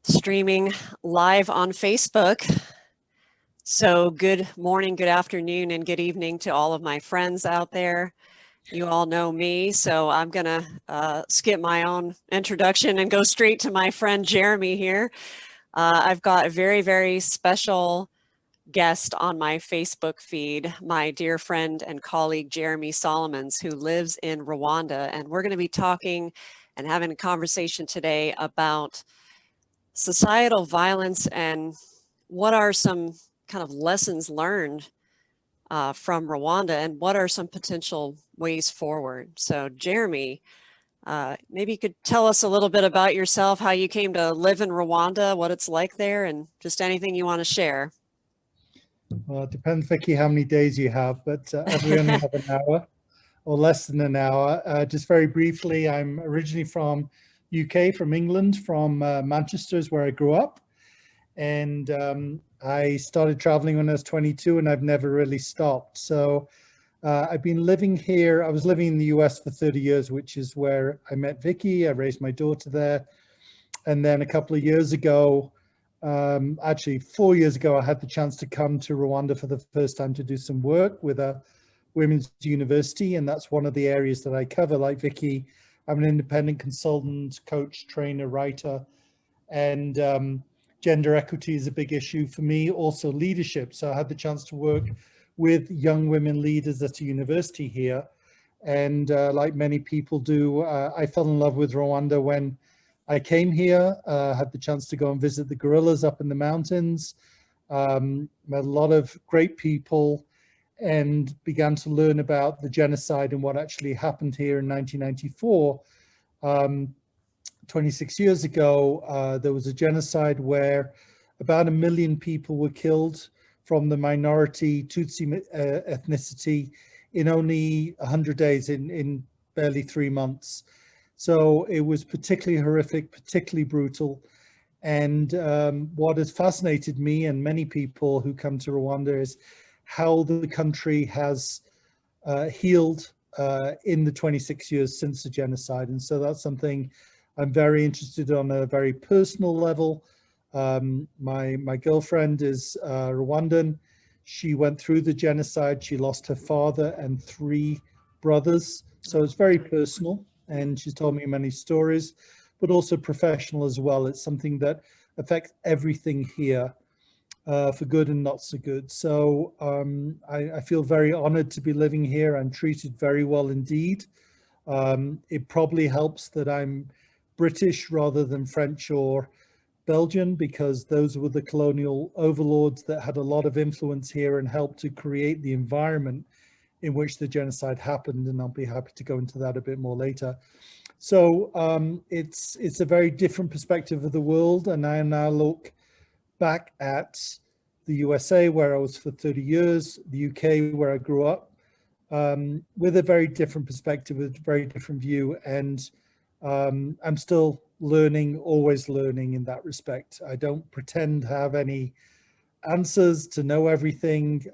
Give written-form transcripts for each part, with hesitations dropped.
streaming live on Facebook. So good morning, good afternoon, and good evening to all of my friends out there. You all know me, so I'm going to skip my own introduction and go straight to my friend Jeremy here. I've got a very, very special guest on my Facebook feed, my dear friend and colleague Jeremy Solomons, who lives in Rwanda. And we're going to be talking and having a conversation today about societal violence and what are some kind of lessons learned from Rwanda and what are some potential ways forward. So Jeremy, maybe you could tell us a little bit about yourself, how you came to live in Rwanda, what it's like there, and just anything you want to share. Well, it depends, Vicky, how many days you have, but as we only have an hour or less than an hour, just very briefly, I'm originally from UK, from England, from Manchester is where I grew up. And I started traveling when I was 22 and I've never really stopped. So I've been living here. I was living in the US for 30 years, which is where I met Vicky. I raised my daughter there. And then a couple of years ago, actually 4 years ago, I had the chance to come to Rwanda for the first time to do some work with a women's university. And that's one of the areas that I cover. Like Vicky, I'm an independent consultant, coach, trainer, writer, and gender equity is a big issue for me. Also leadership. So I had the chance to work with young women leaders at a university here. And like many people do, I fell in love with Rwanda when I came here, had the chance to go and visit the gorillas up in the mountains, met a lot of great people, and began to learn about the genocide and what actually happened here in 1994. 26 years ago, there was a genocide where about 1 million people were killed from the minority Tutsi ethnicity in only 100 days, in barely 3 months. So it was particularly horrific, particularly brutal. And what has fascinated me and many people who come to Rwanda is how the country has healed in the 26 years since the genocide. And so that's something I'm very interested on a very personal level. My girlfriend is Rwandan. She went through the genocide. She lost her father and 3 brothers. So it's very personal. And she's told me many stories, but also professional as well. It's something that affects everything here, for good and not so good. So I feel very honored to be living here. I'm treated very well indeed. It probably helps that I'm British rather than French or Belgian, because those were the colonial overlords that had a lot of influence here and helped to create the environment in which the genocide happened, and I'll be happy to go into that a bit more later. So it's a very different perspective of the world, and I now look back at the USA, where I was for 30 years, the UK, where I grew up, with a very different perspective, with a very different view, and I'm still learning, always learning in that respect. I don't pretend to have any answers, to know everything,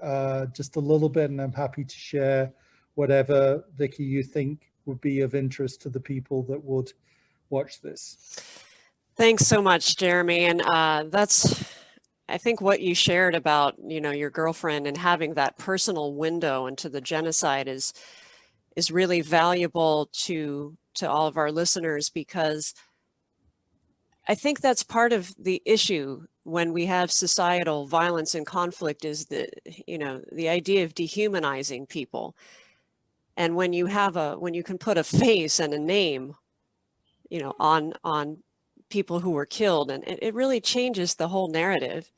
just a little bit, and I'm happy to share whatever, Vicky, you think would be of interest to the people that would watch this. Thanks so much, Jeremy. And that's, I think, what you shared about, your girlfriend and having that personal window into the genocide is really valuable to all of our listeners, because I think that's part of the issue when we have societal violence and conflict, is the idea of dehumanizing people. And when you can put a face and a name, on people who were killed, and it really changes the whole narrative.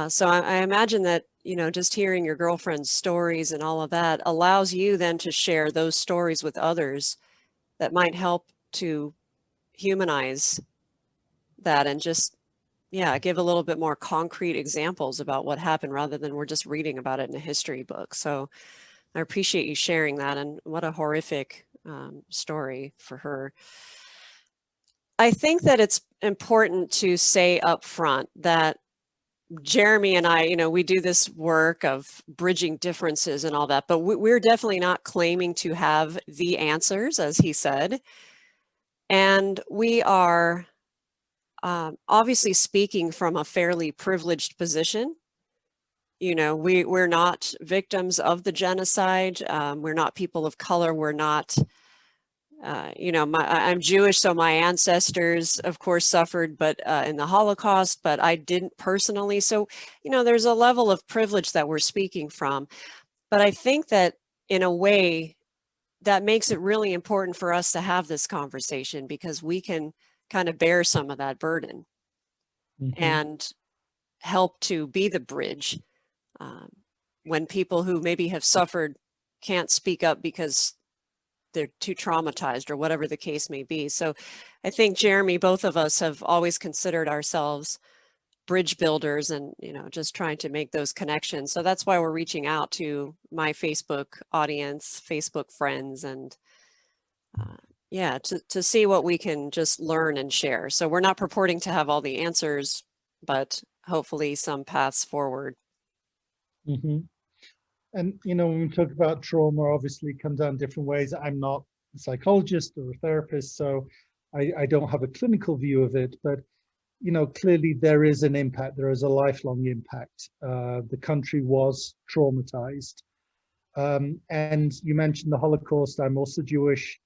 So I imagine that, just hearing your girlfriend's stories and all of that allows you then to share those stories with others that might help to humanize that, and just, give a little bit more concrete examples about what happened, rather than we're just reading about it in a history book. So I appreciate you sharing that, and what a horrific story for her. I think that it's important to say up front that Jeremy and I, we do this work of bridging differences and all that, but we're definitely not claiming to have the answers, as he said. And we are obviously speaking from a fairly privileged position. You know, we're not victims of the genocide. We're not people of color. We're not, you know, I'm Jewish, so my ancestors, of course, suffered, but in the Holocaust, but I didn't personally. So, you know, there's a level of privilege that we're speaking from. But I think that in a way, that makes it really important for us to have this conversation because we can kind of bear some of that burden and help to be the bridge when people who maybe have suffered can't speak up because they're too traumatized or whatever the case may be. So I think, Jeremy, both of us have always considered ourselves bridge builders and, you know, just trying to make those connections. So that's why we're reaching out to my Facebook audience, Facebook friends, and yeah, to see what we can just learn and share. So we're not purporting to have all the answers, but hopefully some paths forward. And, you know, when we talk about trauma, obviously it comes out in different ways. I'm not a psychologist or a therapist, so I don't have a clinical view of it, but, you know, clearly there is an impact. There is a lifelong impact. The country was traumatized. And you mentioned the Holocaust. I'm also Jewish.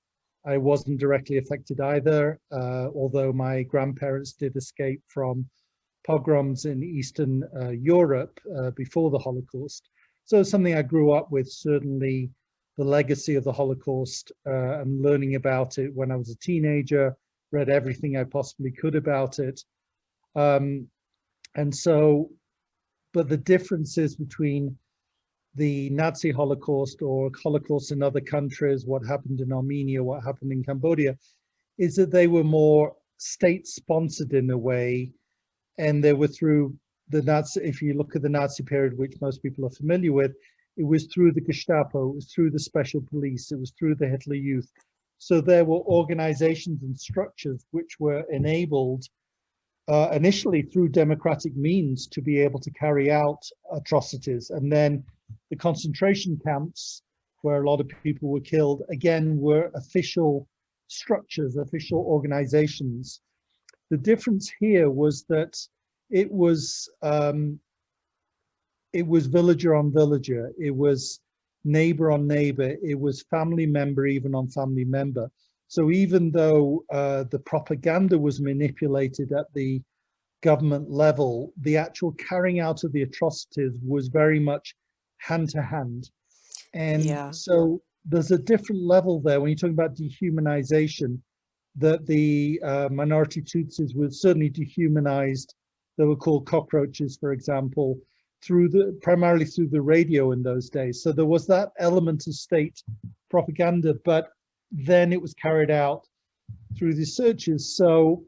I wasn't directly affected either, although my grandparents did escape from pogroms in Eastern Europe before the Holocaust. So it's something I grew up with, certainly the legacy of the Holocaust and learning about it when I was a teenager, read everything I possibly could about it. And so, but the differences between the Nazi Holocaust or Holocaust in other countries, what happened in Armenia, what happened in Cambodia, is that they were more state-sponsored in a way, and they were through the Nazi. If you look at the Nazi period, which most people are familiar with, it was through the Gestapo, it was through the special police, it was through the Hitler Youth. So there were organizations and structures which were enabled initially through democratic means to be able to carry out atrocities. And then the concentration camps where a lot of people were killed, again, were official structures, official organizations. The difference here was that it was villager on villager, it was neighbor on neighbor, it was family member even on family member. So even though the propaganda was manipulated at the government level, the actual carrying out of the atrocities was very much hand to hand. And so there's a different level there when you're talking about dehumanization, that the minority Tutsis were certainly dehumanized. They were called cockroaches, for example, primarily through the radio in those days. So there was that element of state propaganda, but then it was carried out through the searches. So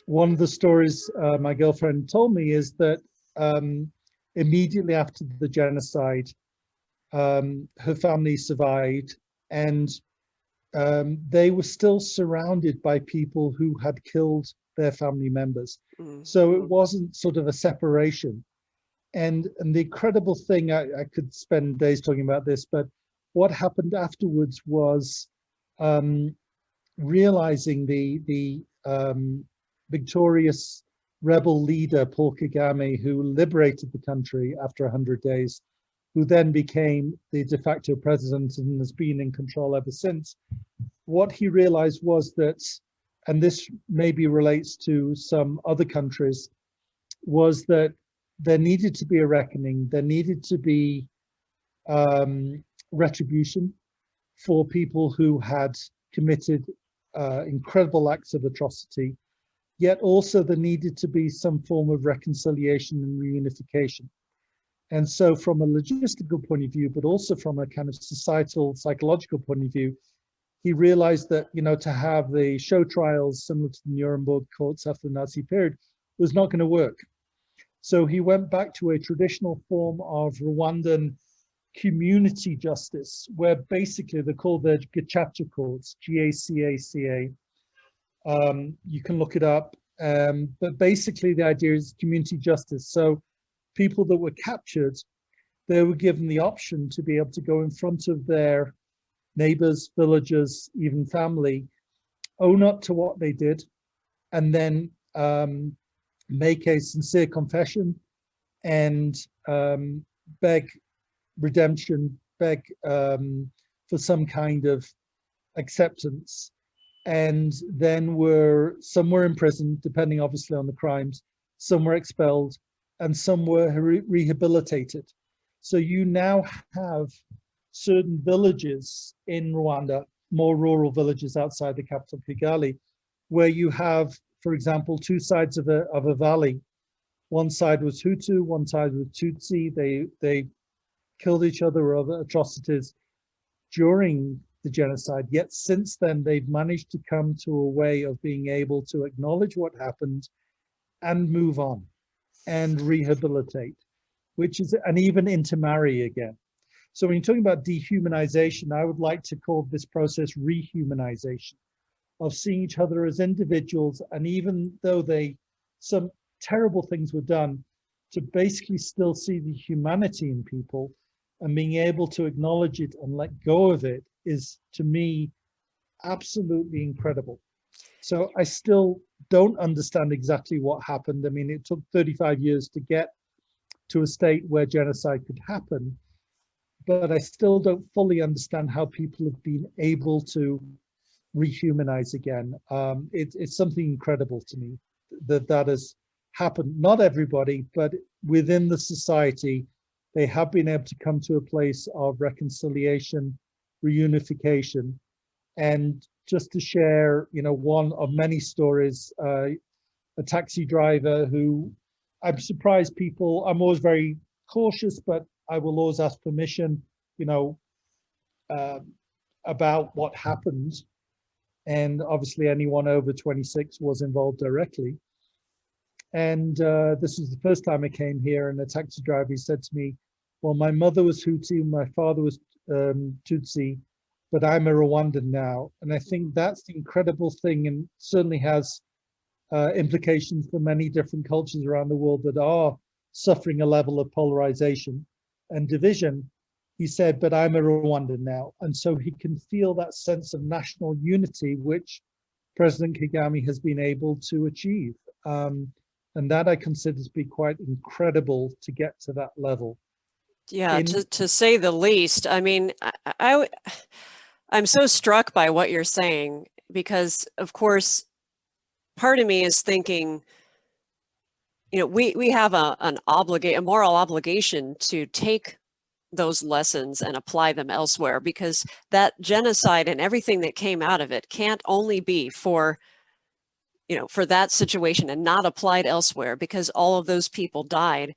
one of the stories my girlfriend told me is that immediately after the genocide, her family survived, and they were still surrounded by people who had killed their family members. So it wasn't sort of a separation. And the incredible thing, I could spend days talking about this, but what happened afterwards was realizing the victorious rebel leader, Paul Kagame, who liberated the country after 100 days, who then became the de facto president and has been in control ever since. What he realized was that, and this maybe relates to some other countries, was that there needed to be a reckoning, there needed to be retribution for people who had committed incredible acts of atrocity, yet also there needed to be some form of reconciliation and reunification. And so from a logistical point of view, but also from a kind of societal, psychological point of view, he realized that, you know, to have the show trials similar to the Nuremberg courts after the Nazi period was not going to work. So he went back to a traditional form of Rwandan community justice, where basically they're called the Gacaca courts, G-A-C-A-C-A. You can look it up, but basically the idea is community justice. So people that were captured, they were given the option to be able to go in front of their neighbors, villagers, even family, own up to what they did, and then make a sincere confession and beg redemption, beg for some kind of acceptance. And then some were imprisoned, depending obviously on the crimes, some were expelled, and some were rehabilitated. So you now have certain villages in Rwanda, more rural villages outside the capital Kigali, where you have, for example, two sides of a valley. One side was Hutu, one side was Tutsi. They killed each other or other atrocities during the genocide. Yet since then, they've managed to come to a way of being able to acknowledge what happened and move on and rehabilitate, and even intermarry again. So when you're talking about dehumanization, I would like to call this process rehumanization, of seeing each other as individuals, and even though some terrible things were done, to basically still see the humanity in people and being able to acknowledge it and let go of it is, to me, absolutely incredible. So I still don't understand exactly what happened. I mean, it took 35 years to get to a state where genocide could happen, but I still don't fully understand how people have been able to rehumanize again. It's something incredible to me that has happened. Not everybody, but within the society, they have been able to come to a place of reconciliation, reunification. And just to share, one of many stories, a taxi driver who, I'm surprised I'm always very cautious, but I will always ask permission, about what happened. And obviously anyone over 26 was involved directly. And this was the first time I came here, and the taxi driver said to me, well, my mother was Hutu, my father was Tutsi, but I'm a Rwandan now. And I think that's the incredible thing, and certainly has implications for many different cultures around the world that are suffering a level of polarization and division. He said, but I'm a Rwandan now. And so he can feel that sense of national unity, which President Kagame has been able to achieve. And that I consider to be quite incredible to get to that level. Yeah, to say the least. I mean, I'm so struck by what you're saying, because of course, part of me is thinking, we have a moral obligation to take those lessons and apply them elsewhere, because that genocide and everything that came out of it can't only be for that situation and not applied elsewhere, because all of those people died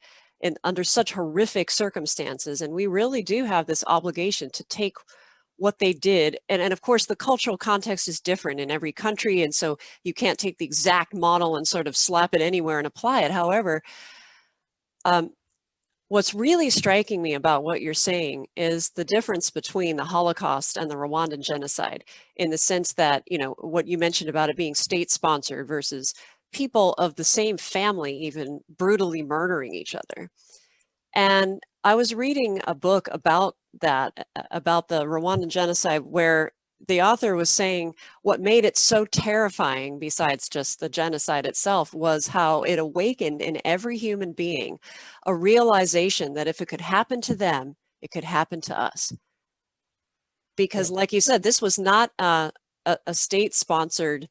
under such horrific circumstances. And we really do have this obligation to take what they did. And of course, the cultural context is different in every country. And so you can't take the exact model and sort of slap it anywhere and apply it. However, what's really striking me about what you're saying is the difference between the Holocaust and the Rwandan genocide, in the sense that, what you mentioned about it being state-sponsored versus people of the same family even brutally murdering each other. And I was reading a book about that, about the Rwandan genocide, where the author was saying what made it so terrifying, besides just the genocide itself, was how it awakened in every human being a realization that if it could happen to them, it could happen to us. Because like you said, this was not a state-sponsored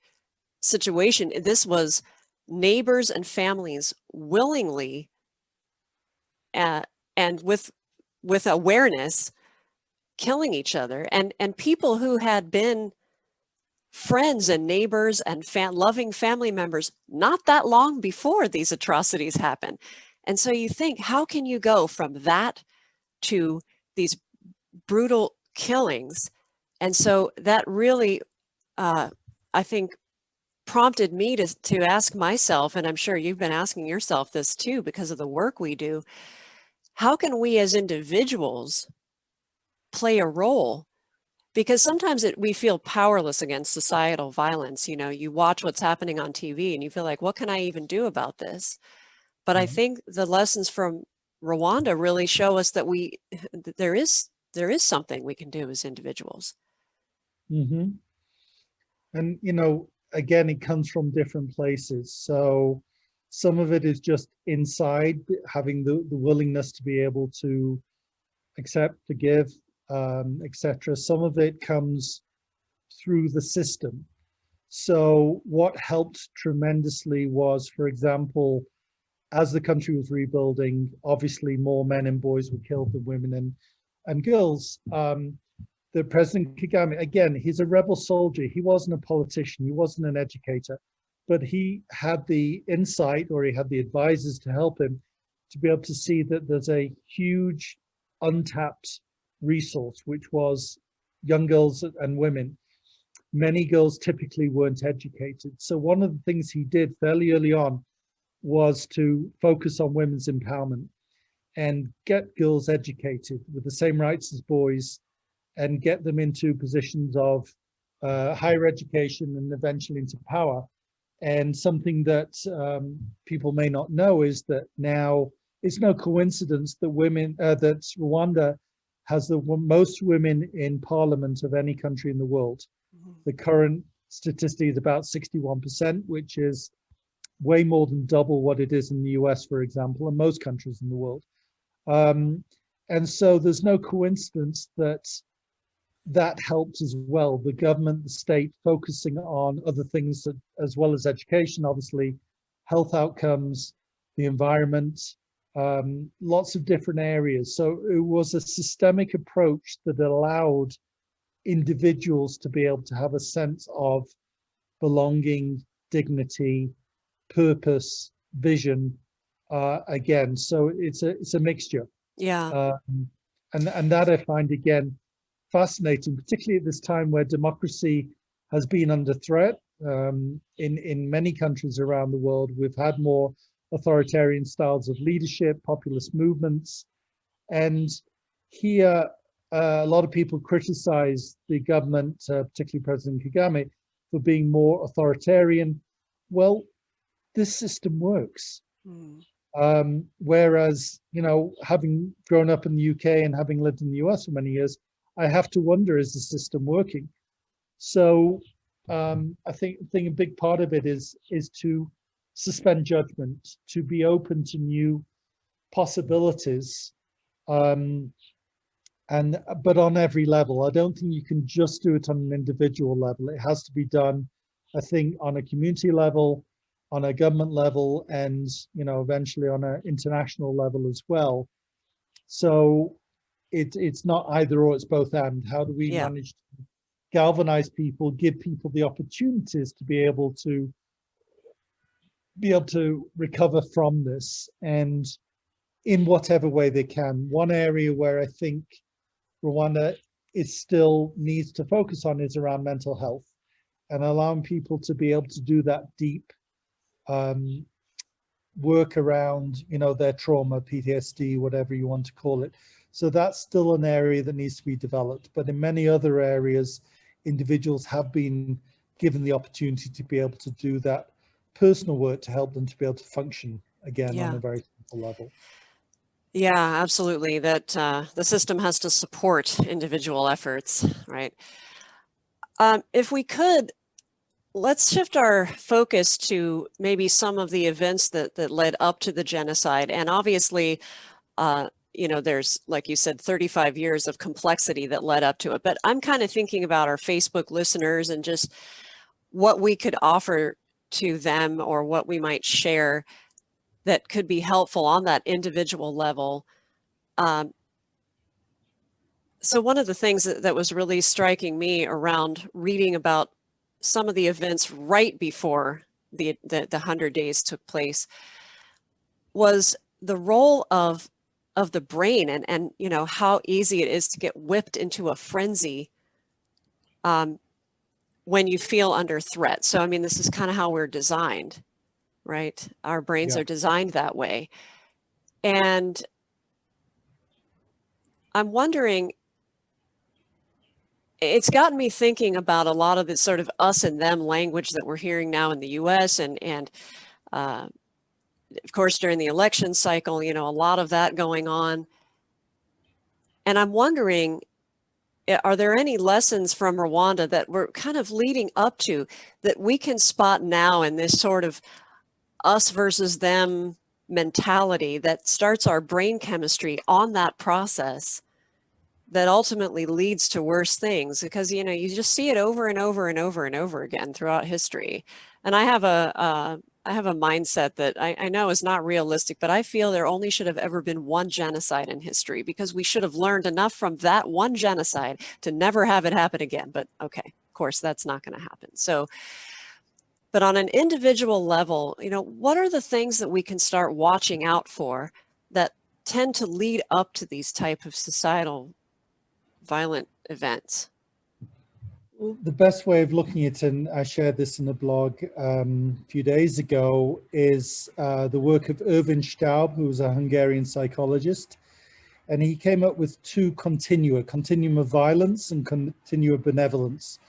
situation. This was neighbors and families willingly and with awareness killing each other, and people who had been friends and neighbors and loving family members not that long before these atrocities happened. And so you think, how can you go from that to these brutal killings? And so that really, I think, prompted me to ask myself, and I'm sure you've been asking yourself this too, because of the work we do, how can we as individuals play a role? Because sometimes we feel powerless against societal violence. You watch what's happening on TV and you feel like, what can I even do about this? But I think the lessons from Rwanda really show us that there is something we can do as individuals. Mm-hmm. And, again, it comes from different places. So some of it is just inside, having the willingness to be able to accept, forgive, etc. Some of it comes through the system. So what helped tremendously was, for example, as the country was rebuilding, obviously more men and boys were killed than women and girls. The President Kagame, again, he's a rebel soldier. He wasn't a politician. He wasn't an educator, but he had the insight, or he had the advisors to help him to be able to see that there's a huge untapped resource, which was young girls and women. Many girls typically weren't educated. So one of the things he did fairly early on was to focus on women's empowerment and get girls educated with the same rights as boys, and get them into positions of higher education and eventually into power. And something that people may not know is that now it's no coincidence that that Rwanda has the most women in parliament of any country in the world. Mm-hmm. The current statistic is about 61%, which is way more than double what it is in the US, for example, and most countries in the world. And so there's no coincidence that that helps as well. The government, the state, focusing on other things that, as well as education, obviously, health outcomes, the environment, lots of different areas. So it was a systemic approach that allowed individuals to be able to have a sense of belonging, dignity, purpose, vision. Again, so it's a mixture. Yeah. And that I find again fascinating, particularly at this time where democracy has been under threat. In many countries around the world, we've had more authoritarian styles of leadership, populist movements, and here a lot of people criticize the government, particularly President Kagame, for being more authoritarian. Well, this system works. Whereas, you know, having grown up in the UK and having lived in the US for many years, I have to wonder, is the system working? So I think a big part of it is to suspend judgment, to be open to new possibilities, but on every level. I don't think you can just do it on an individual level. It has to be done, I think, on a community level, on a government level, and, you know, eventually on an international level as well. So it's not either or, it's both and. How do we manage to galvanize people, give people the opportunities to be able to recover from this, and in whatever way they can. One area where I think Rwanda still needs to focus on is around mental health, and allowing people to be able to do that deep work around, you know, their trauma, PTSD, whatever you want to call it. So that's still an area that needs to be developed. But in many other areas, individuals have been given the opportunity to be able to do that personal work to help them to be able to function again on a very simple level. Yeah, absolutely. That the system has to support individual efforts, right? If we could, let's shift our focus to maybe some of the events that led up to the genocide. And obviously, you know, there's, like you said, 35 years of complexity that led up to it. But I'm kind of thinking about our Facebook listeners and just what we could offer to them, or what we might share that could be helpful on that individual level. So one of the things that was really striking me around reading about some of the events right before the 100 days took place was the role of the brain, and you know, how easy it is to get whipped into a frenzy when you feel under threat. So I mean, this is kind of how we're designed, right? Our brains are designed that way. And I'm wondering, it's gotten me thinking about a lot of the sort of us and them language that we're hearing now in the US, and of course, during the election cycle, you know, a lot of that going on. And I'm wondering are there any lessons from Rwanda that we're kind of leading up to that we can spot now in this sort of us versus them mentality that starts our brain chemistry on that process that ultimately leads to worse things? Because, you know, you just see it over and over and over and over again throughout history. And I have a mindset that I know is not realistic, but I feel there only should have ever been one genocide in history, because we should have learned enough from that one genocide to never have it happen again. But okay, of course, that's not going to happen. So, but on an individual level, you know, what are the things that we can start watching out for that tend to lead up to these type of societal violent events? Well, the best way of looking at it, and I shared this in a blog a few days ago, is the work of Erwin Staub, who was a Hungarian psychologist. And he came up with two continua, continuum of violence and continuum of benevolence.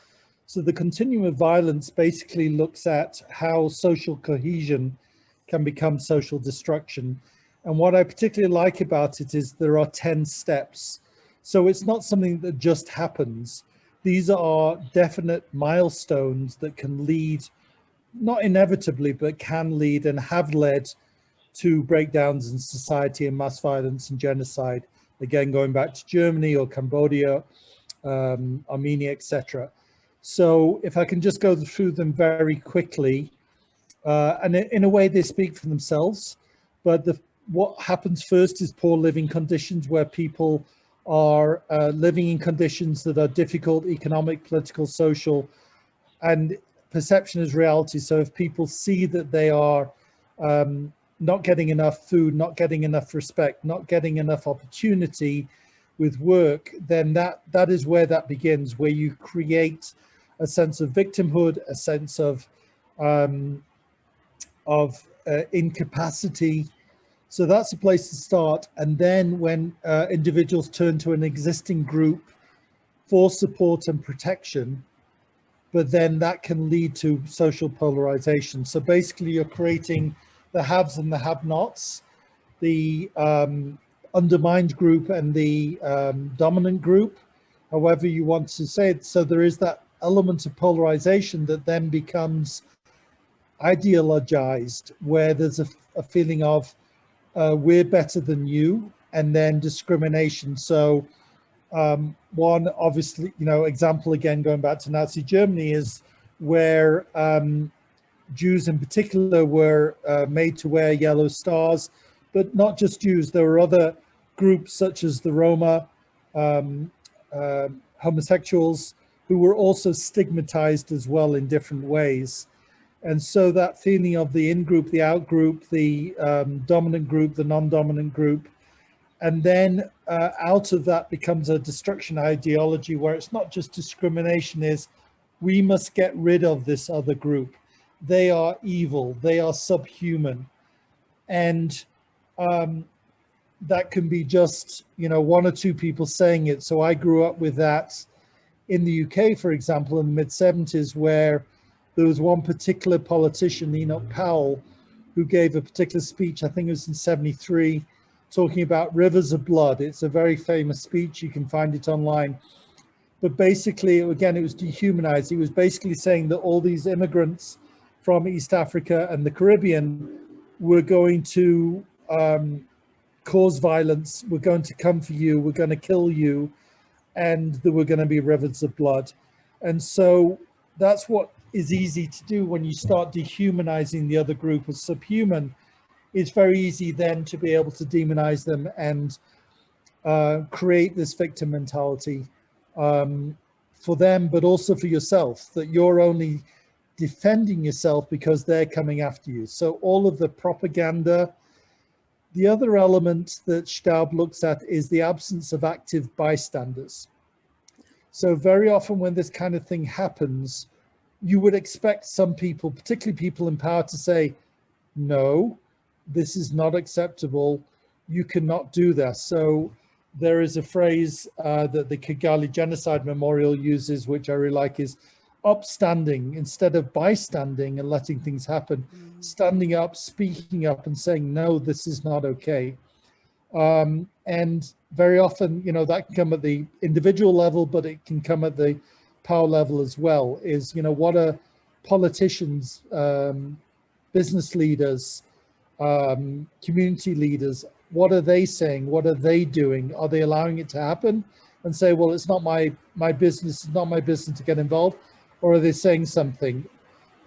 So the continuum of violence basically looks at how social cohesion can become social destruction. And what I particularly like about it is there are 10 steps. So it's not something that just happens. These are definite milestones that can lead, not inevitably, but can lead and have led to breakdowns in society and mass violence and genocide. Again, going back to Germany or Cambodia, Armenia, etc. So if I can just go through them very quickly, and in a way they speak for themselves, but what happens first is poor living conditions, where people are living in conditions that are difficult, economic, political, social, and perception is reality. So if people see that they are not getting enough food, not getting enough respect, not getting enough opportunity with work, then that is where that begins, where you create a sense of victimhood, a sense of incapacity. So that's a place to start. And then when individuals turn to an existing group for support and protection, but then that can lead to social polarization. So basically you're creating the haves and the have-nots, the undermined group and the dominant group, however you want to say it. So there is that element of polarization that then becomes ideologized, where there's a feeling of we're better than you, and then discrimination. So one obviously, you know, example again, going back to Nazi Germany, is where Jews in particular were made to wear yellow stars, but not just Jews. There were other groups such as the Roma, homosexuals, who were also stigmatized as well in different ways. And so that feeling of the in-group, the out-group, the dominant group, the non-dominant group, and then out of that becomes a destruction ideology, where it's not just discrimination, is we must get rid of this other group. They are evil, they are subhuman. And that can be just, you know, one or two people saying it. So I grew up with that in the UK, for example, in the mid-70s, where there was one particular politician, Enoch Powell, who gave a particular speech, I think it was in 73, talking about rivers of blood. It's a very famous speech. You can find it online. But basically, again, it was dehumanized. He was basically saying that all these immigrants from East Africa and the Caribbean were going to cause violence. We're going to come for you. We're going to kill you. And there were going to be rivers of blood. And so that's what is easy to do when you start dehumanizing the other group as subhuman. It's very easy then to be able to demonize them and create this victim mentality for them, but also for yourself, that you're only defending yourself because they're coming after you. So all of the propaganda. The other element that Staub looks at is the absence of active bystanders. So very often when this kind of thing happens, you would expect some people, particularly people in power, to say, no, this is not acceptable. You cannot do that. So there is a phrase that the Kigali Genocide Memorial uses, which I really like, is upstanding instead of bystanding and letting things happen. Standing up, speaking up and saying, no, this is not okay. And very often, you know, that can come at the individual level, but it can come at the power level as well, is, you know, what are politicians, business leaders, community leaders, what are they saying? What are they doing? Are they allowing it to happen and say, well, it's not my business, it's not my business to get involved? Or are they saying something?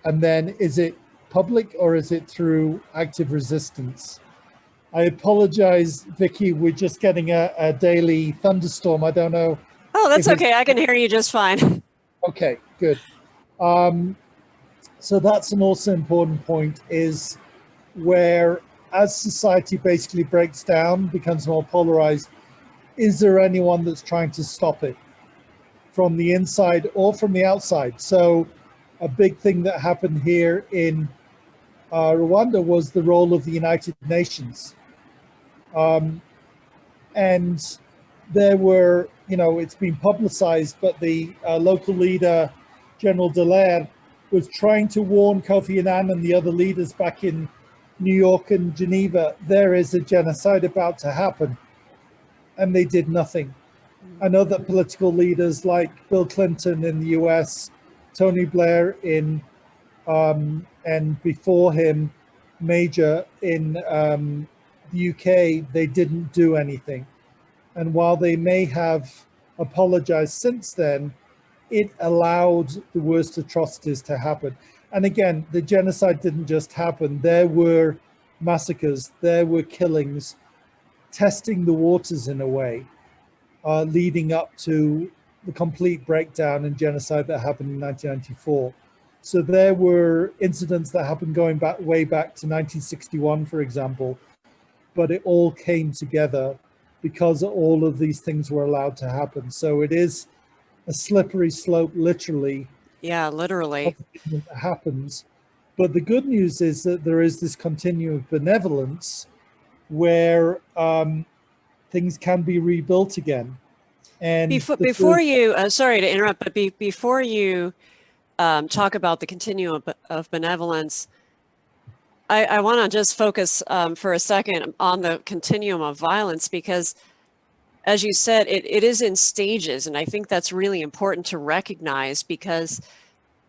And then is it public or is it through active resistance? I apologize, Vicky, we're just getting a daily thunderstorm. I don't know. Oh, that's okay. I can hear you just fine. Okay, good. So that's an also important point, is where as society basically breaks down, becomes more polarized, is there anyone that's trying to stop it from the inside or from the outside? So a big thing that happened here in Rwanda was the role of the United Nations. And there were, you know, it's been publicized, but the local leader, General Dallaire, was trying to warn Kofi Annan and the other leaders back in New York and Geneva, there is a genocide about to happen. And they did nothing. I know that political leaders like Bill Clinton in the US, Tony Blair in, and before him, Major in the UK, they didn't do anything. And while they may have apologized since then, it allowed the worst atrocities to happen. And again, the genocide didn't just happen. There were massacres, there were killings, testing the waters in a way, leading up to the complete breakdown and genocide that happened in 1994. So there were incidents that happened going back way back to 1961, for example, but it all came together because all of these things were allowed to happen. So it is a slippery slope, literally. Yeah, literally. That happens. But the good news is that there is this continuum of benevolence where things can be rebuilt again. And before you, sorry to interrupt, but before you talk about the continuum of benevolence, I want to just focus for a second on the continuum of violence, because as you said, it is in stages. And I think that's really important to recognize, because,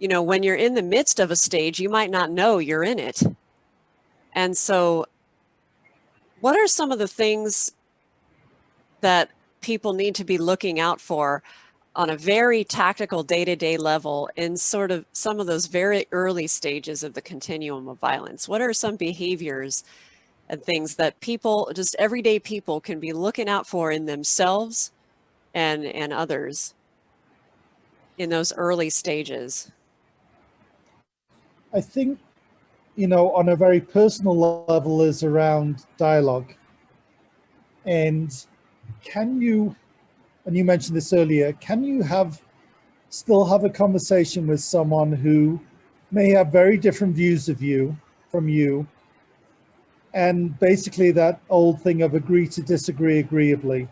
you know, when you're in the midst of a stage, you might not know you're in it. And so what are some of the things that people need to be looking out for on a very tactical day-to-day level in sort of some of those very early stages of the continuum of violence? What are some behaviors and things that people, just everyday people, can be looking out for in themselves and others in those early stages? I think, you know, on a very personal level is around dialogue. And can you, and you mentioned this earlier, can you still have a conversation with someone who may have very different views of you from you, and basically that old thing of agree to disagree agreeably?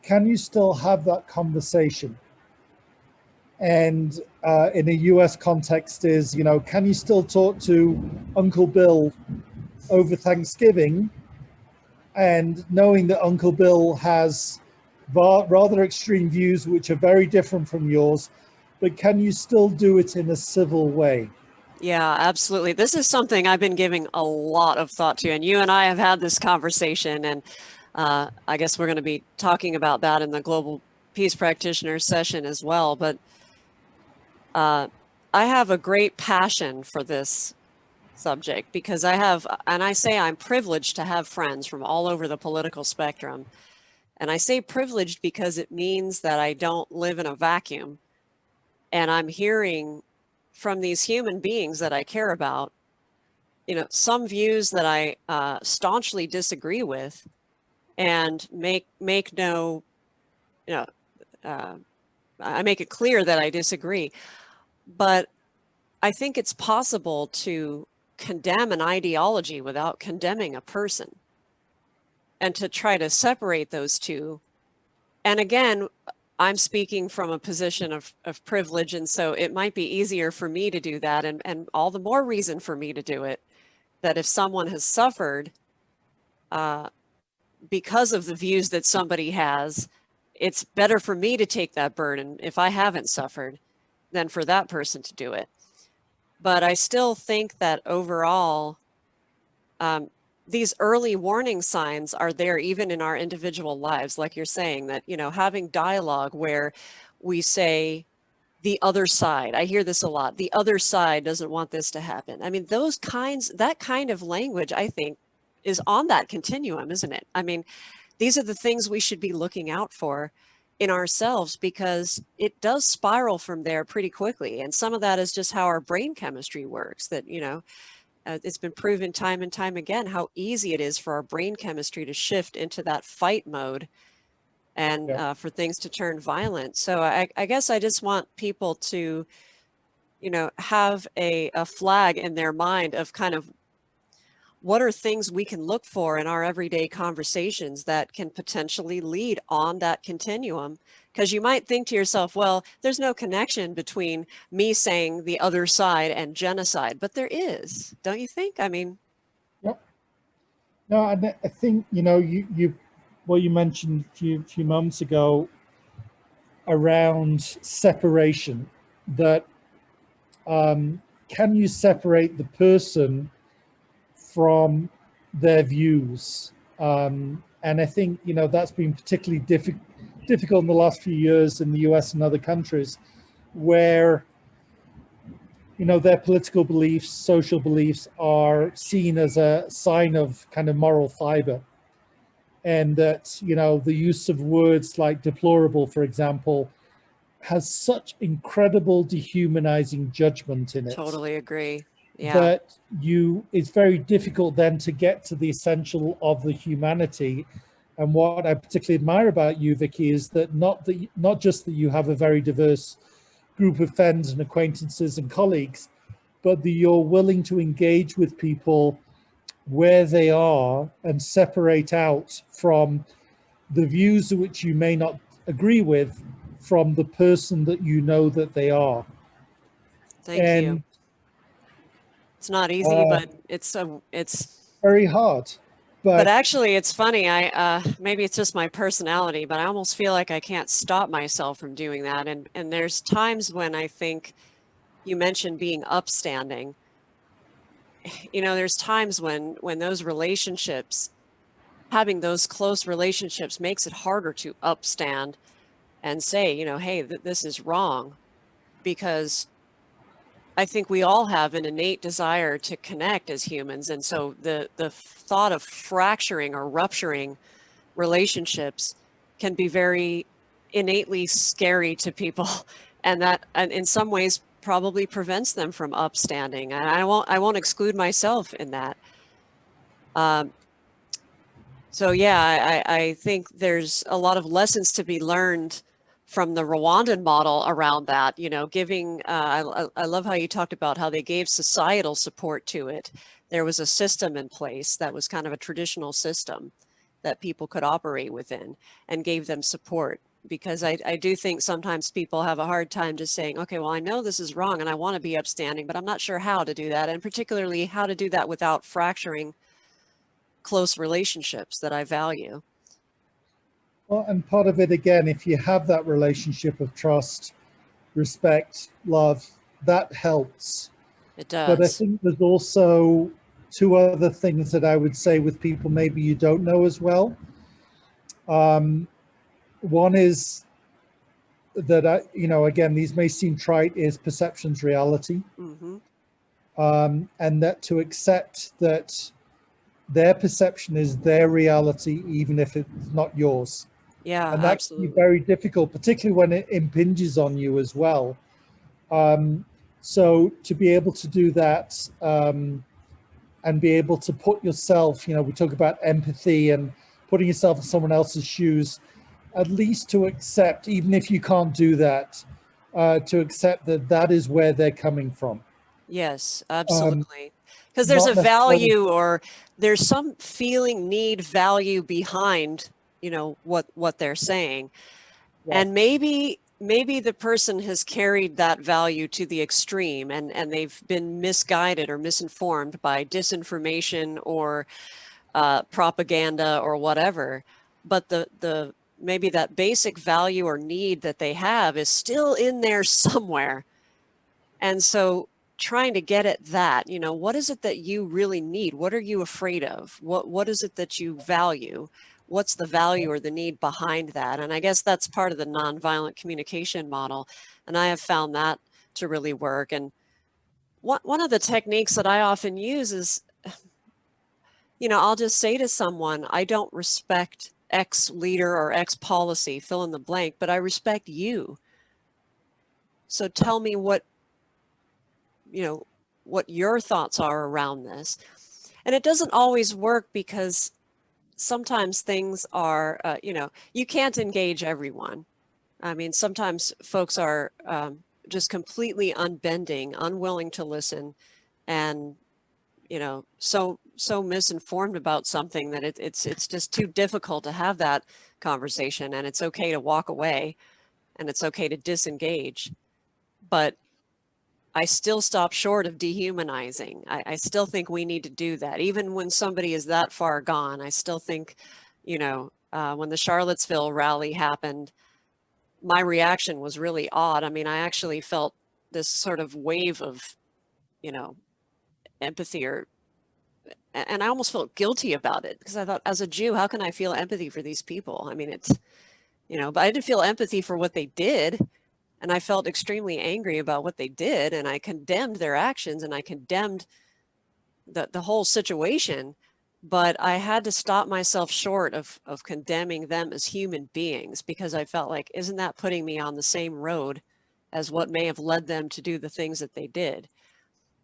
Can you still have that conversation? And in a US context is, you know, can you still talk to Uncle Bill over Thanksgiving, and knowing that Uncle Bill has rather extreme views which are very different from yours, but can you still do it in a civil way? Yeah, absolutely. This is something I've been giving a lot of thought to, and you and I have had this conversation, and I guess we're going to be talking about that in the Global Peace Practitioner session as well. But I have a great passion for this subject, because I have, and I say I'm privileged to have friends from all over the political spectrum. And I say privileged because it means that I don't live in a vacuum, and I'm hearing from these human beings that I care about, you know, some views that I staunchly disagree with, and make no, you know, I make it clear that I disagree. But I think it's possible to condemn an ideology without condemning a person, and to try to separate those two. And again, I'm speaking from a position of privilege, and so it might be easier for me to do that, and all the more reason for me to do it, that if someone has suffered, because of the views that somebody has, it's better for me to take that burden if I haven't suffered than for that person to do it. But I still think that overall, these early warning signs are there even in our individual lives, like you're saying, that, you know, having dialogue where we say, the other side. I hear this a lot. The other side doesn't want this to happen. I mean, that kind of language, I think, is on that continuum, isn't it? I mean, these are the things we should be looking out for in ourselves, because it does spiral from there pretty quickly. And some of that is just how our brain chemistry works, that, you know, it's been proven time and time again how easy it is for our brain chemistry to shift into that fight mode and for things to turn violent. So I guess I just want people to, you know, have a flag in their mind of kind of what are things we can look for in our everyday conversations that can potentially lead on that continuum. Because you might think to yourself, well, there's no connection between me saying the other side and genocide, but there is, don't you think? I mean, Yep. No, I think, you know, you what you mentioned a few moments ago around separation, that can you separate the person from their views? And I think, you know, that's been particularly difficult in the last few years in the US and other countries where, you know, their political beliefs, social beliefs are seen as a sign of kind of moral fiber. And that, you know, the use of words like deplorable, for example, has such incredible dehumanizing judgment in it totally agree. Yeah, that it's very difficult then to get to the essential of the humanity. And what I particularly admire about you, Vicky, is that not just that you have a very diverse group of friends and acquaintances and colleagues, but that you're willing to engage with people where they are and separate out from the views which you may not agree with from the person that you know that they are. thank you. And It's not easy, uh, but it's very hard. but But actually it's funny. Maybe it's just my personality, but I almost feel like I can't stop myself from doing that. And there's times when I think, you mentioned being upstanding. You know, there's times when those relationships, having those close relationships makes it harder to upstand and say, you know, hey, this is wrong, because I think we all have an innate desire to connect as humans. And so the thought of fracturing or rupturing relationships can be very innately scary to people. And that, and in some ways, probably prevents them from upstanding. And I won't exclude myself in that. Um, so yeah, I think there's a lot of lessons to be learned from the Rwandan model around that, you know, giving, I love how you talked about how they gave societal support to it. There was a system in place that was kind of a traditional system that people could operate within, and gave them support. Because I do think sometimes people have a hard time just saying, okay, well, I know this is wrong and I want to be upstanding, but I'm not sure how to do that. And particularly how to do that without fracturing close relationships that I value. well, and part of it again, if you have that relationship of trust, respect, love, that helps. It But I does. think there's also two other things that I would say with people maybe you don't know as well. One is that you know, again, these may seem trite, is perception's reality, Hmm. and that to accept that their perception is their reality, even if it's not yours. Yeah, And that can be absolutely. very difficult, particularly when it impinges on you as well. Um, so to be able to do that and be able to put yourself, you know, we talk about empathy and putting yourself in someone else's shoes, at least to accept, even if you can't do that, to accept that that is where they're coming from. Yes, Um, absolutely. Because there's not a necessarily, value, or there's some feeling, need, value behind, you know, what they're saying. yeah, And maybe the person has carried that value to the extreme, and they've been misguided or misinformed by disinformation or propaganda or whatever, but the maybe that basic value or need that they have is still in there somewhere. And so trying to get at that, you know, what is it that you really need? What are you afraid of? What is it that you value? What's the value or the need behind that? And I guess that's part of the nonviolent communication model. And I have found that to really work. And one of the techniques that I often use is, you know, I'll just say to someone, I don't respect X leader or X policy, fill in the blank, but I respect you. So tell me what, you know, what your thoughts are around this. And it doesn't always work because sometimes things are, you know, you can't engage everyone. I mean, sometimes folks are just completely unbending, unwilling to listen, and you know, so misinformed about something that it's just too difficult to have that conversation, and it's okay to walk away, and it's okay to disengage. But I still stop short of dehumanizing. I still think we need to do that. Even when somebody is that far gone, I still think, you know, when the Charlottesville rally happened, my reaction was really odd. I mean, I actually felt this sort of wave of, you know, empathy, or and I almost felt guilty about it because I thought, as a Jew, how can I feel empathy for these people? I mean, it's, you know, but I didn't feel empathy for what they did. And I felt extremely angry about what they did. And I condemned their actions, and I condemned the whole situation. But I had to stop myself short of condemning them as human beings, because I felt like, isn't that putting me on the same road as what may have led them to do the things that they did?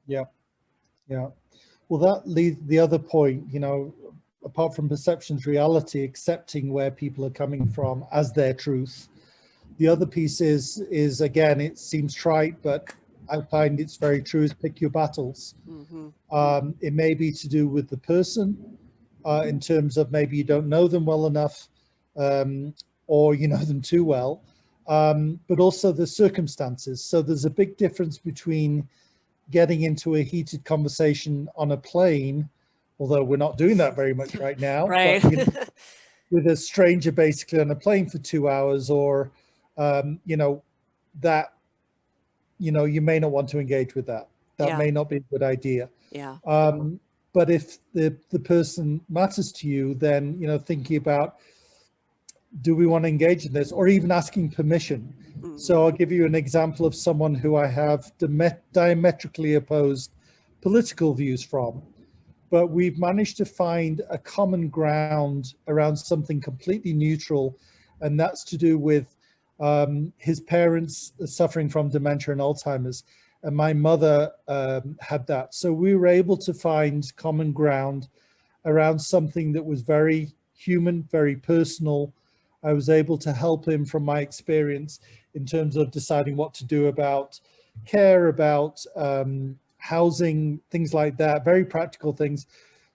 Yeah, yeah. Well, that leads the other point, you know, apart from perception's reality, accepting where people are coming from as their truth. The other piece is again, it seems trite, but I find it's very true, is pick your battles. Mm-hmm. It may be to do with the person, in terms of maybe you don't know them well enough, or you know them too well, but also the circumstances. So there's a big difference between getting into a heated conversation on a plane, although we're not doing that very much right now, Right. but you know, with a stranger basically on a plane for 2 hours, or you know, that, you know, you may not want to engage with that. That Yeah. may not be a good idea. Yeah. But if the person matters to you, then, you know, thinking about, do we want to engage in this, or even asking permission. So I'll Mm-hmm. give you an example of someone who I have diametrically opposed political views from, but we've managed to find a common ground around something completely neutral, and that's to do with his parents suffering from dementia and Alzheimer's, and my mother had that. So we were able to find common ground around something that was very human, very personal. I was able to help him from my experience in terms of deciding what to do about care, about housing, things like that, very practical things.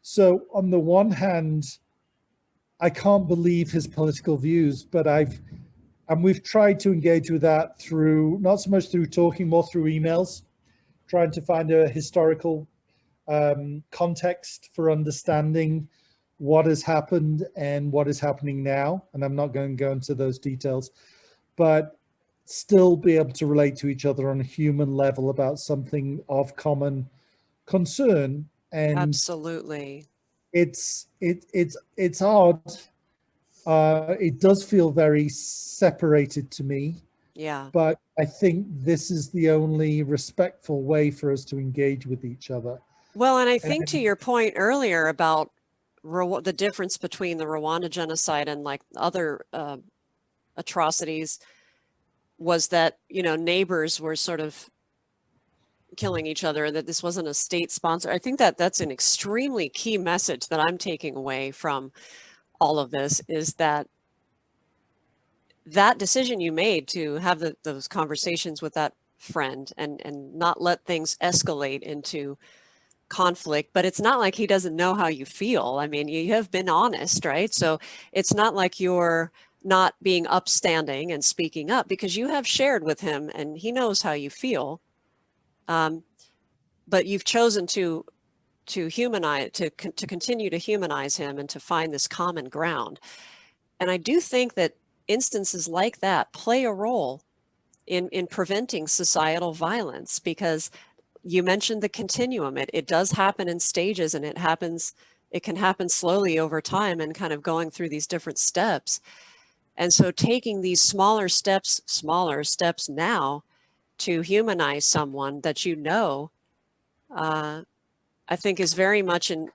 So on the one hand, I can't believe his political views, but we've tried to engage with that through, not so much through talking, more through emails, trying to find a historical context for understanding what has happened and what is happening now. And I'm not going to go into those details, but still be able to relate to each other on a human level about something of common concern. And Absolutely. it's odd. It does feel very separated to me, Yeah. but I think this is the only respectful way for us to engage with each other. Well, and I think to And your point earlier about the difference between the Rwanda genocide and like other atrocities was that, you know, neighbors were sort of killing each other, that this wasn't a state sponsor. I think that that's an extremely key message that I'm taking away from all of this, is that that decision you made to have those conversations with that friend, and not let things escalate into conflict. But it's not like he doesn't know how you feel. I mean, you have been honest, right? So it's not like you're not being upstanding and speaking up, because you have shared with him and he knows how you feel. But you've chosen to humanize, to continue to humanize him and to find this common ground. And I do think that instances like that play a role in preventing societal violence, because you mentioned the continuum. It does happen in stages, and it can happen slowly over time and kind of going through these different steps. And so taking these smaller steps now to humanize someone that I think is very much in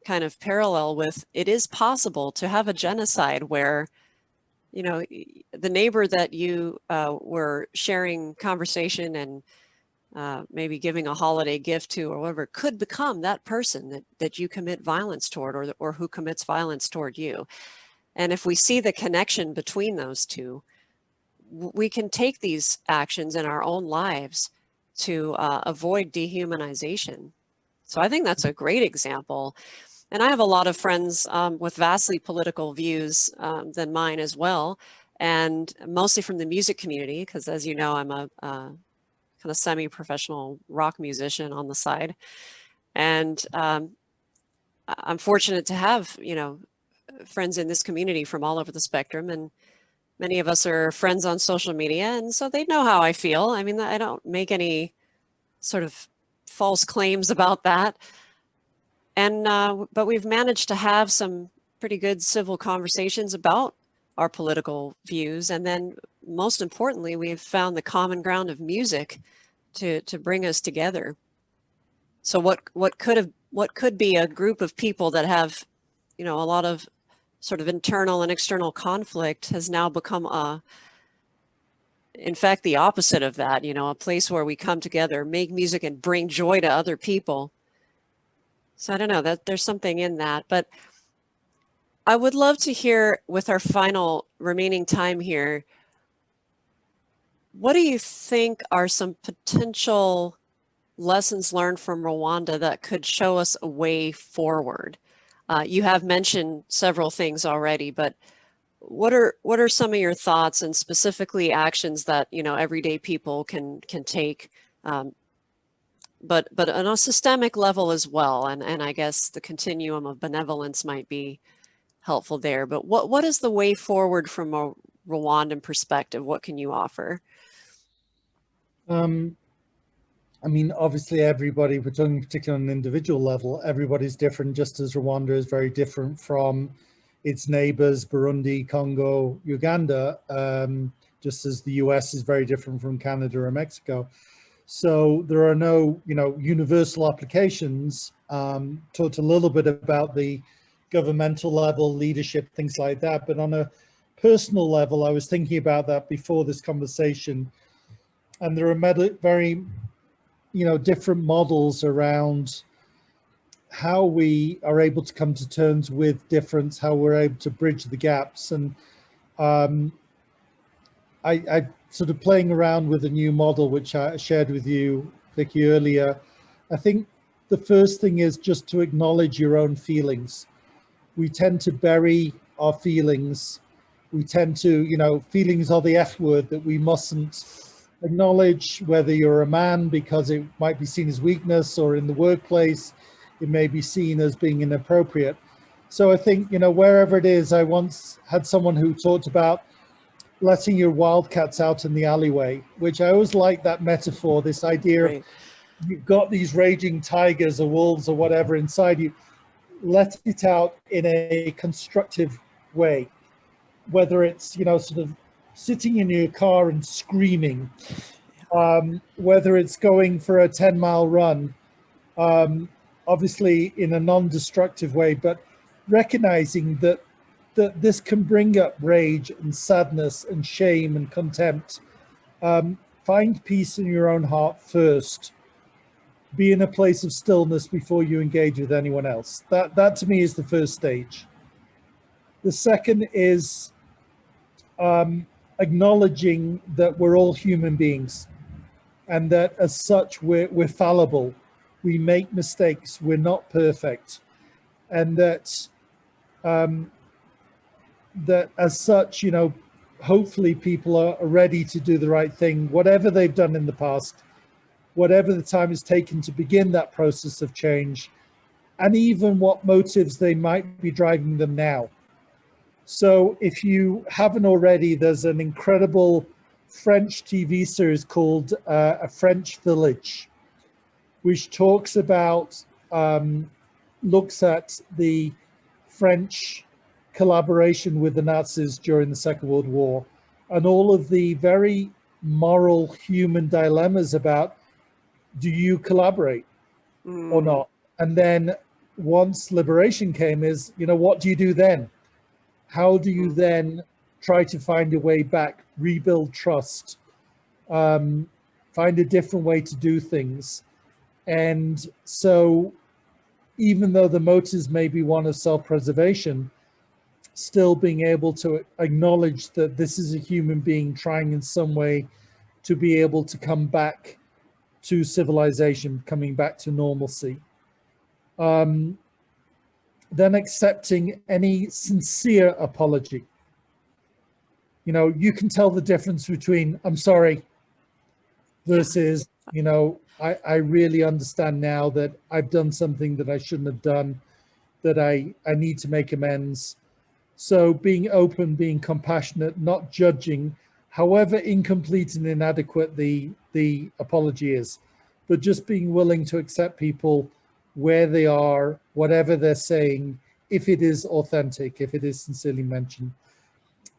kind of parallel with, it is possible to have a genocide where, the neighbor that you were sharing conversation and maybe giving a holiday gift to or whatever could become that person that you commit violence toward, or who commits violence toward you. And if we see the connection between those two, we can take these actions in our own lives to avoid dehumanization. So I think that's a great example. And I have a lot of friends with vastly political views than mine as well, and mostly from the music community, because as you know, I'm a kind of semi-professional rock musician on the side. And I'm fortunate to have, friends in this community from all over the spectrum, and many of us are friends on social media, and so they know how I feel. I mean, I don't make any sort of false claims about that. And but we've managed to have some pretty good civil conversations about our political views, and then most importantly, we've found the common ground of music to bring us together. So what could be a group of people that have, a lot of sort of internal and external conflict has now become in fact, the opposite of that, a place where we come together, make music, and bring joy to other people. So I don't know, that there's something in that, but I would love to hear, with our final remaining time here, what do you think are some potential lessons learned from Rwanda that could show us a way forward? You have mentioned several things already, but what are some of your thoughts, and specifically actions that everyday people can take, but on a systemic level as well? And I guess the continuum of benevolence might be helpful there. But what is the way forward from a Rwandan perspective? What can you offer? I mean, obviously everybody, we're talking particularly on an individual level, everybody's different, just as Rwanda is very different from its neighbors, Burundi, Congo, Uganda, just as the US is very different from Canada or Mexico. So there are no, universal applications. Talked a little bit about the governmental level, leadership, things like that. But on a personal level, I was thinking about that before this conversation. And there are very, different models around how we are able to come to terms with difference, how we're able to bridge the gaps. And I sort of playing around with a new model, which I shared with you, Vicky, earlier. I think the first thing is just to acknowledge your own feelings. We tend to bury our feelings. We tend to, feelings are the F word that we mustn't acknowledge, whether you're a man, because it might be seen as weakness, or in the workplace, it may be seen as being inappropriate. So I think, wherever it is, I once had someone who talked about letting your wildcats out in the alleyway, which I always like that metaphor, this idea of you've got these raging tigers or wolves or whatever inside you, let it out in a constructive way, whether it's, sort of sitting in your car and screaming, whether it's going for a 10-mile run, obviously in a non-destructive way, but recognizing that this can bring up rage and sadness and shame and contempt. Find peace in your own heart first. Be in a place of stillness before you engage with anyone else. That to me is the first stage. The second is acknowledging that we're all human beings, and that as such we're fallible. We make mistakes. We're not perfect, and that that as such, hopefully people are ready to do the right thing, whatever they've done in the past, whatever the time it's taken to begin that process of change. and even what motives they might be driving them now. So if you haven't already, there's an incredible French TV series called A French Village, which talks about, looks at the French collaboration with the Nazis during the Second World War and all of the very moral human dilemmas about, do you collaborate or not? And then once liberation came is, what do you do then? How do you then try to find a way back, rebuild trust, find a different way to do things? And so even though the motives may be one of self-preservation, still being able to acknowledge that this is a human being trying in some way to be able to come back to civilization, coming back to normalcy. Then accepting any sincere apology. You can tell the difference between "I'm sorry" versus, I really understand now that I've done something that I shouldn't have done, that I need to make amends. So being open, being compassionate, not judging, however incomplete and inadequate the apology is, but just being willing to accept people where they are, whatever they're saying, if it is authentic, if it is sincerely mentioned.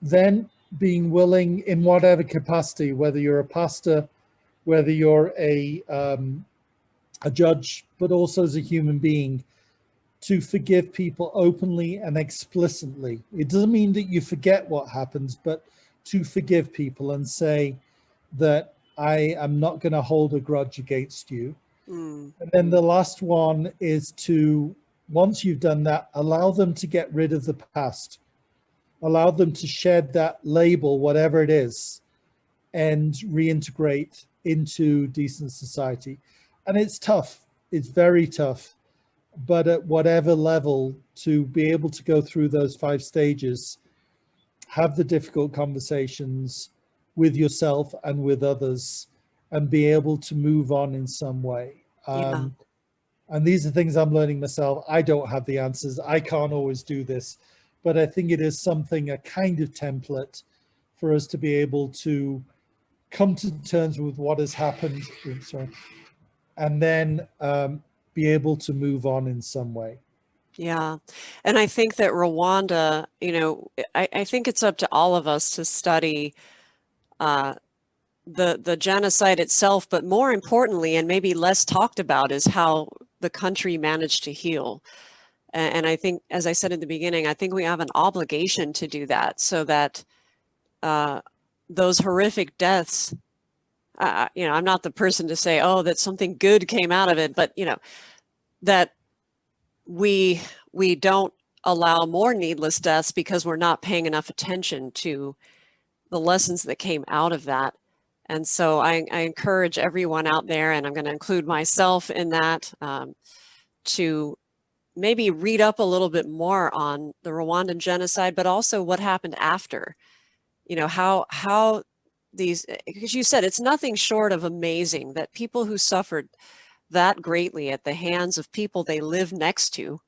Then being willing in whatever capacity, whether you're a pastor, whether you're a judge, but also as a human being, to forgive people openly and explicitly. It doesn't mean that you forget what happens, but to forgive people and say that I am not going to hold a grudge against you. And then the last one is to, once you've done that, allow them to get rid of the past. Allow them to shed that label, whatever it is, and reintegrate into decent society. And it's tough. It's very tough. But at whatever level, to be able to go through those 5 stages, have the difficult conversations with yourself and with others, and be able to move on in some way. And these are things I'm learning myself. I don't have the answers. I can't always do this, but I think it is something, a kind of template for us to be able to come to terms with what has happened. Sorry. And then be able to move on in some way. Yeah. And I think that Rwanda, I think it's up to all of us to study the genocide itself, but more importantly, and maybe less talked about, is how the country managed to heal. And I think, as I said in the beginning, I think we have an obligation to do that, so that those horrific deaths, I'm not the person to say, oh, that something good came out of it, but that we don't allow more needless deaths because we're not paying enough attention to the lessons that came out of that. And so I encourage everyone out there, and I'm going to include myself in that, to maybe read up a little bit more on the Rwandan genocide, but also what happened after. How these, because you said it's nothing short of amazing that people who suffered that greatly at the hands of people they live next to,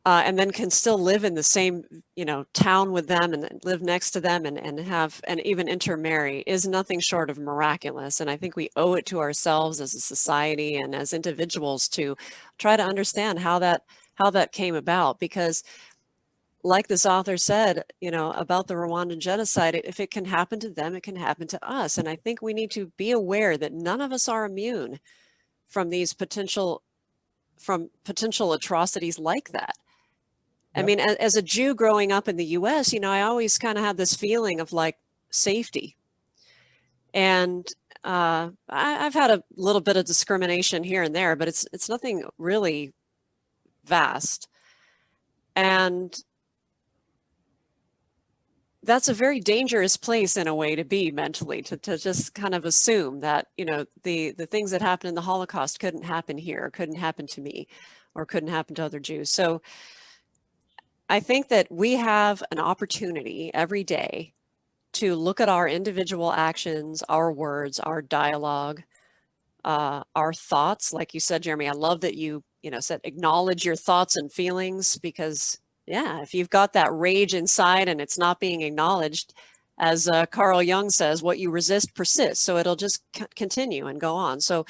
and then can still live in the same, town with them and live next to them and have, and even intermarry, is nothing short of miraculous. And I think we owe it to ourselves as a society and as individuals to try to understand how that came about, because like this author said, about the Rwandan genocide, if it can happen to them, it can happen to us. And I think we need to be aware that none of us are immune from these potential atrocities like that. I mean, as a Jew growing up in the US, I always kind of had this feeling of like safety. And I've had a little bit of discrimination here and there, but it's nothing really vast. And that's a very dangerous place in a way to be mentally, to just kind of assume that, the things that happened in the Holocaust couldn't happen here, or couldn't happen to me, or couldn't happen to other Jews. So I think that we have an opportunity every day to look at our individual actions, our words, our dialogue, our thoughts. Like you said, Jeremy, I love that you said, acknowledge your thoughts and feelings, because yeah, if you've got that rage inside and it's not being acknowledged, as Carl Jung says, what you resist persists. So it'll just continue and go on. So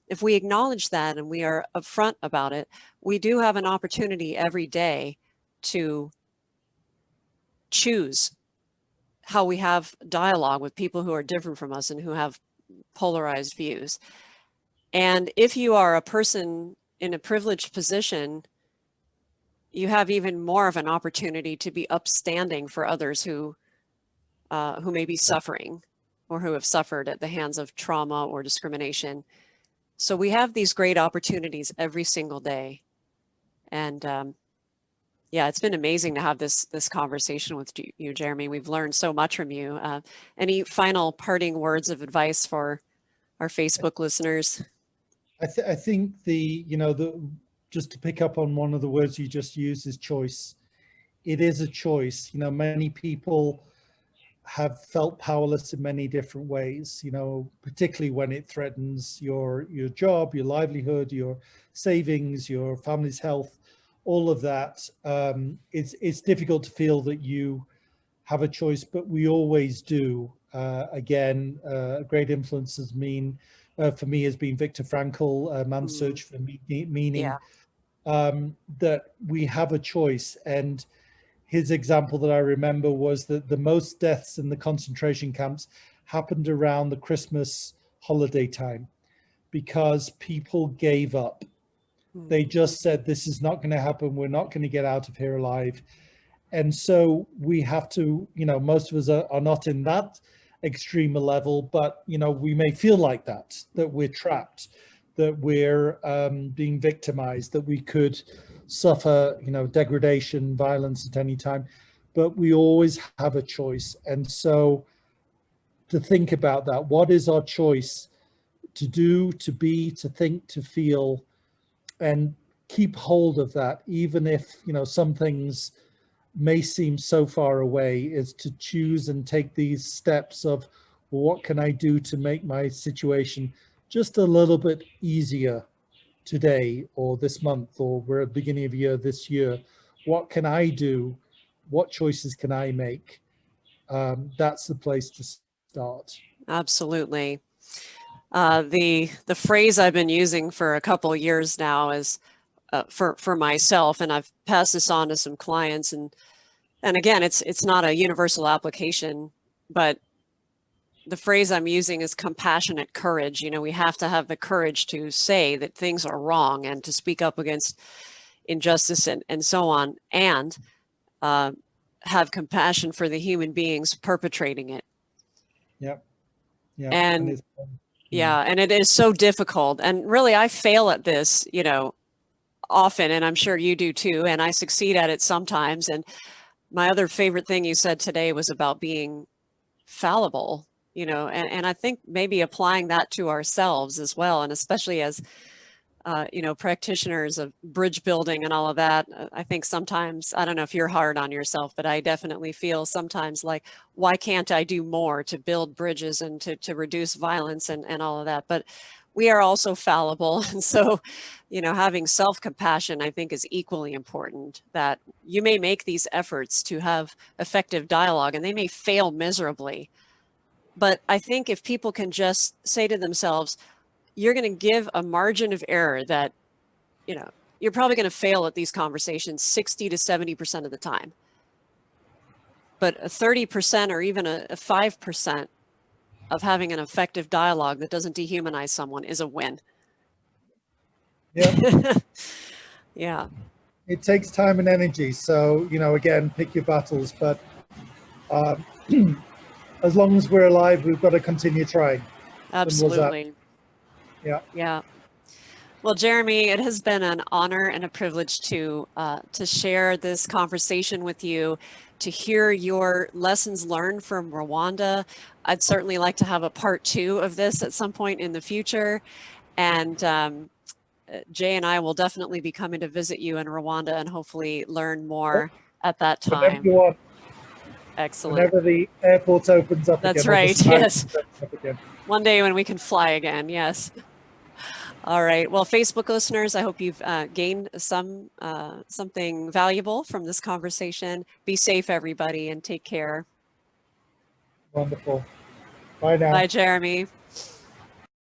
if we acknowledge that and we are upfront about it, we do have an opportunity every day to choose how we have dialogue with people who are different from us and who have polarized views. And if you are a person in a privileged position, you have even more of an opportunity to be upstanding for others who may be suffering or who have suffered at the hands of trauma or discrimination. So we have these great opportunities every single day. And yeah, it's been amazing to have this conversation with you, Jeremy. We've learned so much from you. Any final parting words of advice for our Facebook listeners? I think just to pick up on one of the words you just used is choice. It is a choice. Many people have felt powerless in many different ways, particularly when it threatens your job, your livelihood, your savings, your family's health, all of that. It's difficult to feel that you have a choice, but we always do. Again, great influences for me has been Viktor Frankl, Man's Search for Meaning, that we have a choice. And his example that I remember was that the most deaths in the concentration camps happened around the Christmas holiday time because people gave up. They just said, this is not going to happen. We're not going to get out of here alive. And so we have to, most of us are not in that extreme level, but, we may feel like that we're trapped, that we're being victimized, that we could suffer, degradation, violence at any time, but we always have a choice. And so to think about that, what is our choice to do, to be, to think, to feel, and keep hold of that, even if, some things may seem so far away, is to choose and take these steps of, well, what can I do to make my situation just a little bit easier today or this month, or we're at the beginning of year this year. What can I do? What choices can I make? That's the place to start. Absolutely. The phrase I've been using for a couple of years now is for myself, and I've passed this on to some clients, and again, it's not a universal application, but the phrase I'm using is compassionate courage. We have to have the courage to say that things are wrong and to speak up against injustice and so on, and have compassion for the human beings perpetrating it. Yep. Yeah. And yeah, and it is so difficult. And really, I fail at this, often, and I'm sure you do too. And I succeed at it sometimes. And my other favorite thing you said today was about being fallible, and I think maybe applying that to ourselves as well. And especially as, practitioners of bridge building and all of that, I think sometimes, I don't know if you're hard on yourself, but I definitely feel sometimes like, why can't I do more to build bridges and to reduce violence and all of that? But we are also fallible. And so, having self-compassion, I think, is equally important, that you may make these efforts to have effective dialogue and they may fail miserably. But I think if people can just say to themselves, you're going to give a margin of error that, you're probably going to fail at these conversations 60 to 70% of the time. But a 30% or even a 5% of having an effective dialogue that doesn't dehumanize someone is a win. Yeah. Yeah. It takes time and energy. So, again, pick your battles. But as long as we're alive, we've got to continue trying. Absolutely. Yeah. Yeah. Well, Jeremy, it has been an honor and a privilege to share this conversation with you, to hear your lessons learned from Rwanda. I'd certainly like to have a part 2 of this at some point in the future. And Jay and I will definitely be coming to visit you in Rwanda and hopefully learn more at that time. Whenever you want. Excellent. Whenever the airport opens up That's again. right, yes. Again. One day when we can fly again, yes. All right. Well, Facebook listeners, I hope you've gained something valuable from this conversation. Be safe, everybody, and take care. Wonderful. Bye now. Bye, Jeremy.